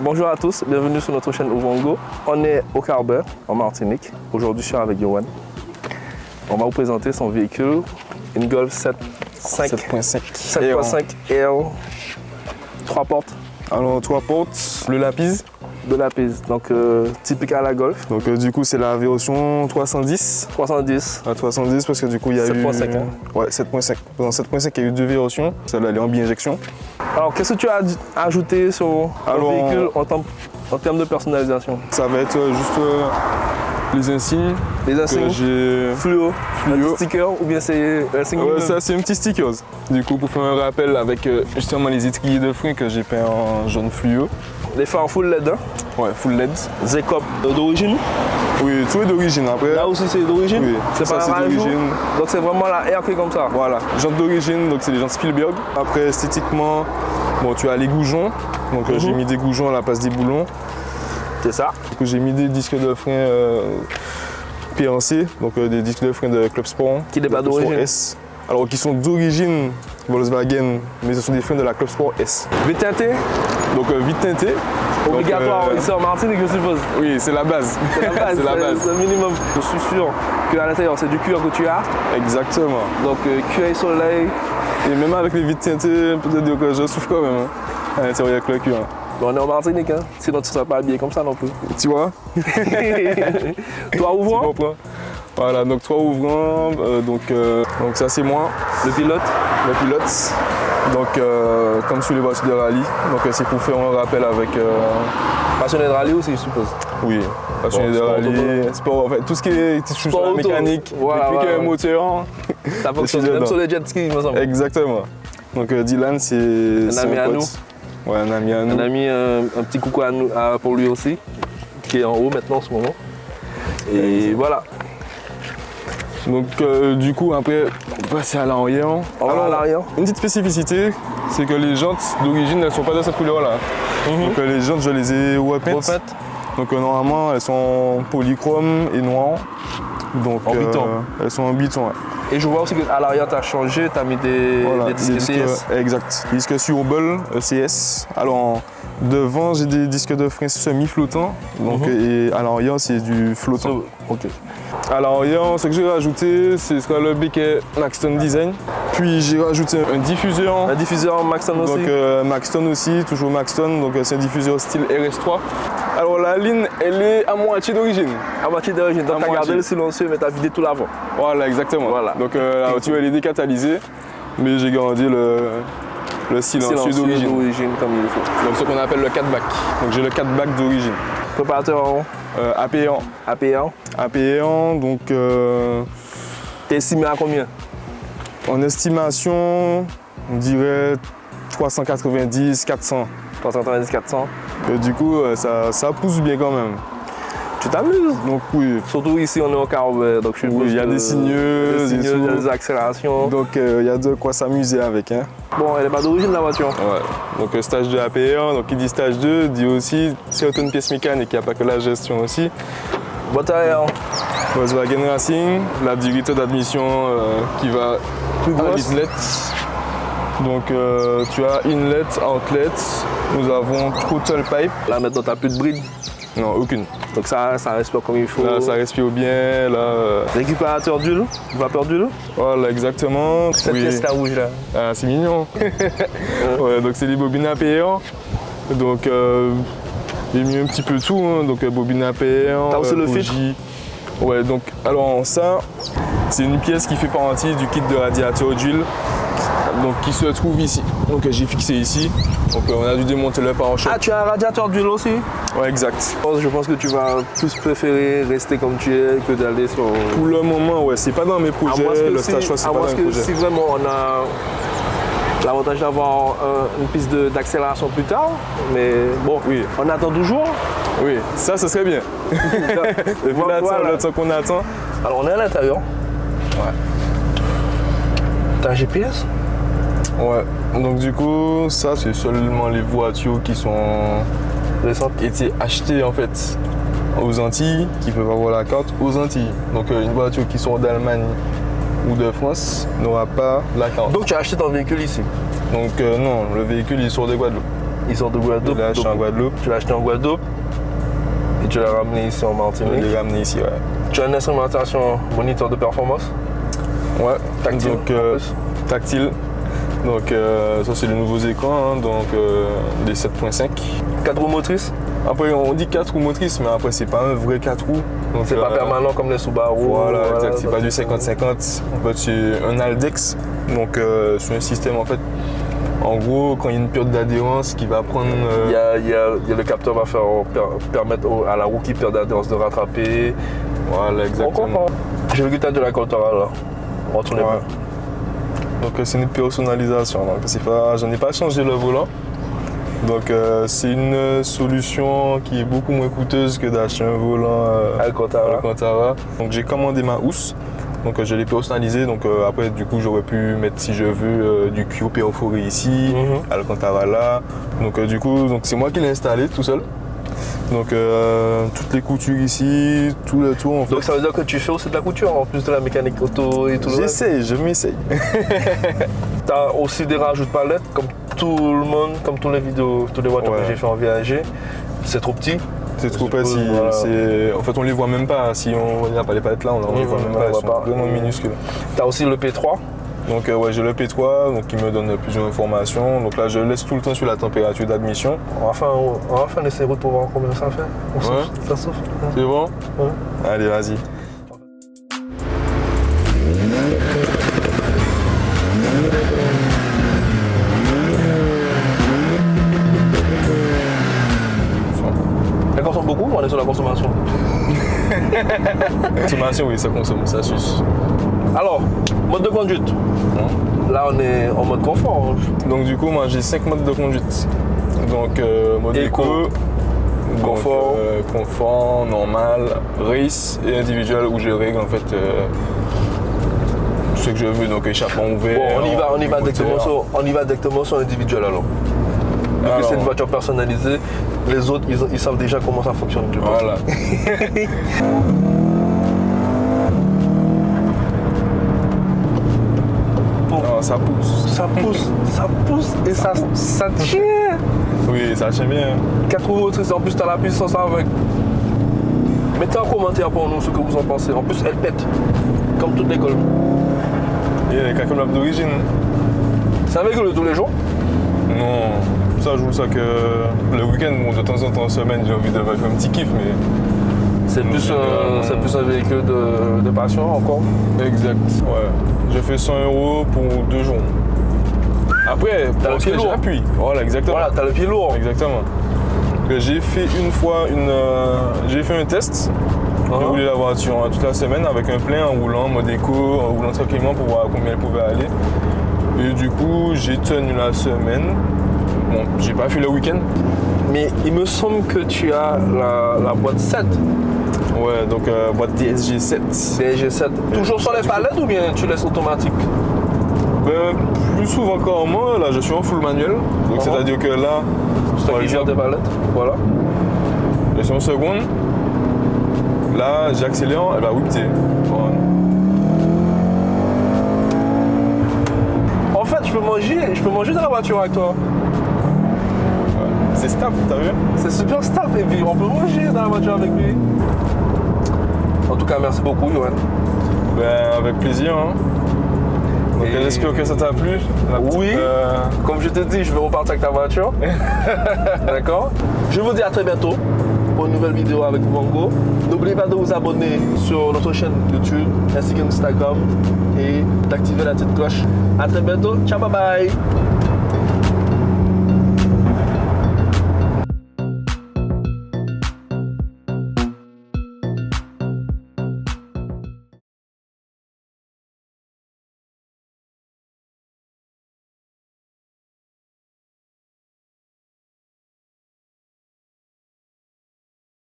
Bonjour à tous, bienvenue sur notre chaîne Ovongo. On est au Carbet, en Martinique. Aujourd'hui, je suis avec Yohan. On va vous présenter son véhicule, une Golf 7.5 L, 3 portes. Alors 3 portes, le Lapis. De Lapis, donc typique à la Golf. Donc du coup c'est la version 310. 310. La 310 parce que du coup il y a 7.5 eu... hein? Ouais, 7.5. Dans 7.5 il y a eu 2 versions. Celle-là elle est en bi-injection. Alors qu'est-ce que tu as ajouté sur le véhicule en termes de personnalisation? Ça va être juste les insignes. Les insignes fluo. Un petit sticker ou bien c'est un signe? Ouais, ça c'est un petit sticker. Du coup pour faire un rappel avec justement les étriers de frein que j'ai peint en jaune fluo. Les phares full LED, hein? Ouais, full LED. Z-Cop d'origine? Oui, tout est d'origine après. Là aussi c'est d'origine? Oui, c'est pas un rajout. Donc c'est vraiment la R qui est comme ça? Voilà, jantes d'origine, donc c'est les jantes Spielberg. Après esthétiquement, bon, tu as les goujons. Donc j'ai mis des goujons à la place des boulons. C'est ça. Du coup, j'ai mis des disques de frein PNC, donc des disques de frein de Club Sport. Qui n'est pas d'origine? S. Alors qui sont d'origine Volkswagen, mais ce sont des freins de la Club Sport S. Vite teinté? Donc vite teinté. Obligatoire ici en Martinique, je suppose. Oui, c'est la base. C'est la base, c'est la base. C'est le minimum. Je suis sûr qu'à l'intérieur, c'est du cuir que tu as. Exactement. Donc cuir et soleil. Et même avec les vitres teintées, peut-être dire que je souffre quand même hein, à l'intérieur avec le cuir. Bon, on est en Martinique, hein. Sinon tu ne serais pas habillé comme ça non plus. Tu vois? Toi ouvrant? Tu comprends? Voilà, donc 3 ouvrants, donc ça c'est moi. Le pilote? Le pilote. Donc comme sur les voitures de rallye, donc c'est pour faire un rappel avec... Passionné de rallye aussi, je suppose. Oui, passionné de rallye, sport, en fait, tout ce qui est sur la mécanique, voilà, depuis qu'un moteur. Ça fonctionne même sur les jet skis, il me semble. Exactement. Donc Dylan, c'est un ami à nous. Ouais, un ami à nous. Un ami, un petit coucou à nous, pour lui aussi, qui est en haut maintenant en ce moment. Et voilà. Donc du coup après on va passer à l'arrière. Alors à l'arrière. Une petite spécificité, c'est que les jantes d'origine elles sont pas de cette couleur là. Donc les jantes je les ai repeintes. Donc normalement elles sont polychrome et noires. Donc en biton. Elles sont en biton. Ouais. Et je vois aussi qu'à l'arrière tu as changé, tu as mis des disques CS. Exact. Disques sur bol CS. Alors devant j'ai des disques de frein semi-flottants. Donc et à l'arrière c'est du flottant. Ok. À l'arrière, ce que j'ai rajouté, ce sera le béquet Maxton Design. Puis j'ai rajouté un diffuseur. Un diffuseur Maxton aussi. Donc Maxton aussi, toujours Maxton. Donc c'est un diffuseur style RS3. Alors la ligne, elle est à moitié d'origine. À moitié d'origine. Donc tu as gardé le silencieux, mais tu as vidé tout l'avant. Voilà, exactement. Voilà. Donc la voiture elle est décatalysée, mais j'ai gardé le silencieux d'origine. Comme il faut. Donc ce qu'on appelle le 4-back. Donc j'ai le 4-back d'origine. Préparateur en AP1. AP1. AP1, donc... T'es estimé à combien? En estimation, on dirait 390, 400. 390, 400. Du coup, ça pousse bien quand même. Tu t'amuses? Donc oui. Surtout ici, on est au Carbet, donc je oui, il y a des signeuses, il y a des accélérations. Donc il y a de quoi s'amuser avec. Hein. Bon, elle n'est pas d'origine la voiture. Ouais. Donc stage 2 AP1, donc qui dit stage 2 dit aussi certaines pièces mécaniques, il n'y a pas que la gestion aussi. Boîte arrière. Volkswagen Racing, la durite d'admission qui va plus à grosse. l'inlet. Donc tu as inlet, outlet, nous avons throttle pipe. Là maintenant tu n'as plus de bride? Non, aucune. Donc ça respire comme il faut. Là ça respire bien. Là, récupérateur d'huile, vapeur d'huile. Voilà, exactement. Cette pièce là rouge là. Ah, c'est mignon. Ouais, donc c'est les bobines APR. Donc j'ai mis un petit peu tout, hein. Donc bobine APR. T'as aussi le filtre. Ouais, donc alors ça, c'est une pièce qui fait partie du kit de radiateur d'huile. Donc qui se trouve ici. Donc j'ai fixé ici. Donc on a dû démonter le pare-choc. Ah, tu as un radiateur d'huile aussi? Ouais, exact. Je pense que tu vas plus préférer rester comme tu es que d'aller sur... Pour le moment, ouais, c'est pas dans mes projets. Le stage choix, c'est pas dans mes projets. Si vraiment on a l'avantage d'avoir une piste d'accélération plus tard, mais bon, oui. On attend toujours. Oui, ça, ce serait bien. Le temps qu'on attend. Alors on est à l'intérieur. Ouais. T'as un GPS? Ouais, donc du coup, ça c'est seulement les voitures qui sont récentes, qui étaient achetées en fait aux Antilles, qui peuvent avoir la carte aux Antilles. Donc une voiture qui sort d'Allemagne ou de France n'aura pas la carte. Donc tu as acheté ton véhicule ici? Donc non, le véhicule il sort de Guadeloupe. Ils sont de Guadeloupe. Je l'ai acheté en Guadeloupe. Tu l'as acheté en Guadeloupe et tu l'as ramené ici en Je Martinique. l'ai ramené ici, ouais. Tu as une instrumentation moniteur de performance Ouais, tactile. donc en plus. tactile. Donc ça c'est les nouveaux écrans, hein, donc des 7.5. 4 roues motrices. Après on dit 4 roues motrices, mais après c'est pas un vrai 4 roues. Donc, C'est pas permanent comme les Subaru. Voilà, exact. C'est pas du 50-50. En fait, c'est un Aldex. Donc, c'est un système, en fait, en gros, quand il y a une période d'adhérence qui va prendre. Il y a le capteur va permettre à la roue qui perd d'adhérence de rattraper. Voilà, On exactement. comprend. J'ai vu que tu as de la Coltora là. On va tourner Ouais. bien. Donc, c'est une personnalisation. Donc, j'en ai pas changé le volant. Donc, c'est une solution qui est beaucoup moins coûteuse que d'acheter un volant Alcantara. Alcantara. Donc, j'ai commandé ma housse. Donc, je l'ai personnalisé. Donc, après, du coup, j'aurais pu mettre, si je veux, du cuir perforé ici, Alcantara là. Donc, du coup, c'est moi qui l'ai installé tout seul. Donc, toutes les coutures ici, tout le tour. En fait. Donc ça veut dire que tu fais aussi de la couture en plus de la mécanique auto et tout le reste. J'essaie, je m'essaye. Tu as aussi des rajouts de palettes comme tout le monde, comme toutes les vidéos, toutes les voitures Ouais. que j'ai fait en VAG. C'est trop petit. C'est trop suppose, petit. voilà. En fait, on les voit même pas. Si on n'a pas les palettes là, on les voit même on pas. les Elles voit sont pas. vraiment minuscules. Tu as aussi le P3. Donc, ouais, j'ai le P3 donc, qui me donne plusieurs informations. Donc là, je laisse tout le temps sur la température d'admission. On va faire un essai route pour voir combien ça fait. On souffle, Ouais. ça souffle. C'est bon? Ouais. Allez, vas-y. Elle consomme beaucoup, on est sur la consommation. Consommation, oui, ça consomme, ça suce. Alors, mode de conduite. Là, on est en mode confort. Donc, du coup, moi, j'ai 5 modes de conduite. Donc, mode Éco. éco, Confort. confort, normal, race et individuel où je règle en fait ce que je veux, donc échappement ouvert. Bon, on y va moteur. directement sur l'individuel alors. Vu que Alors. c'est une voiture personnalisée, les autres, ils savent déjà comment ça fonctionne. je pense. Voilà. Alors, ça pousse. Ça pousse et ça tient. Oui, ça tient bien. 4 roues motrices, en plus tu as la puissance avec. Mettez en commentaire pour nous ce que vous en pensez. En plus, elle pète, comme toutes les Golf. Et les calculs d'origine. C'est un véhicule de tous les jours. Non, ça je joue ça que le week-end, bon, de temps en temps en semaine, j'ai envie de faire un petit kiff, mais. C'est plus un véhicule de passion encore. Exact, ouais. J'ai fait 100 € pour 2 jours. Après, T'as le parce pied que lourd. j'appuie. Voilà, exactement. Voilà, t'as le pied lourd. Exactement. Que j'ai fait une fois j'ai fait un test. J'ai roulé la voiture toute la semaine avec un plein en roulant, mode éco, en roulant tranquillement pour voir combien elle pouvait aller. Et du coup, j'ai tenu la semaine. Bon, j'ai pas fait le week-end. Mais il me semble que tu as la boîte 7, Ouais, donc boîte DSG 7. DSG7. Toujours sur les palettes ou bien tu laisses automatique? Ben, plus souvent qu'en moi, là je suis en full manuel. Donc c'est-à-dire que là, C'est toi qui gères tes palettes. Voilà. je suis en seconde. Là, j'accélère, elle va whipter. Voilà. En fait, je peux manger dans la voiture avec toi. C'est stable, t'as vu? C'est super stable et puis on peut manger dans la voiture avec lui. En tout cas, merci beaucoup, Yoann. Ben, avec plaisir. Hein. Donc, Et- j'espère que ça t'a plu. La petite, Oui. Comme je te dis, je vais repartir avec ta voiture. D'accord? Je vous dis à très bientôt pour une nouvelle vidéo avec Wango. N'oubliez pas de vous abonner sur notre chaîne YouTube ainsi qu'Instagram et d'activer la petite cloche. À très bientôt. Ciao, bye bye.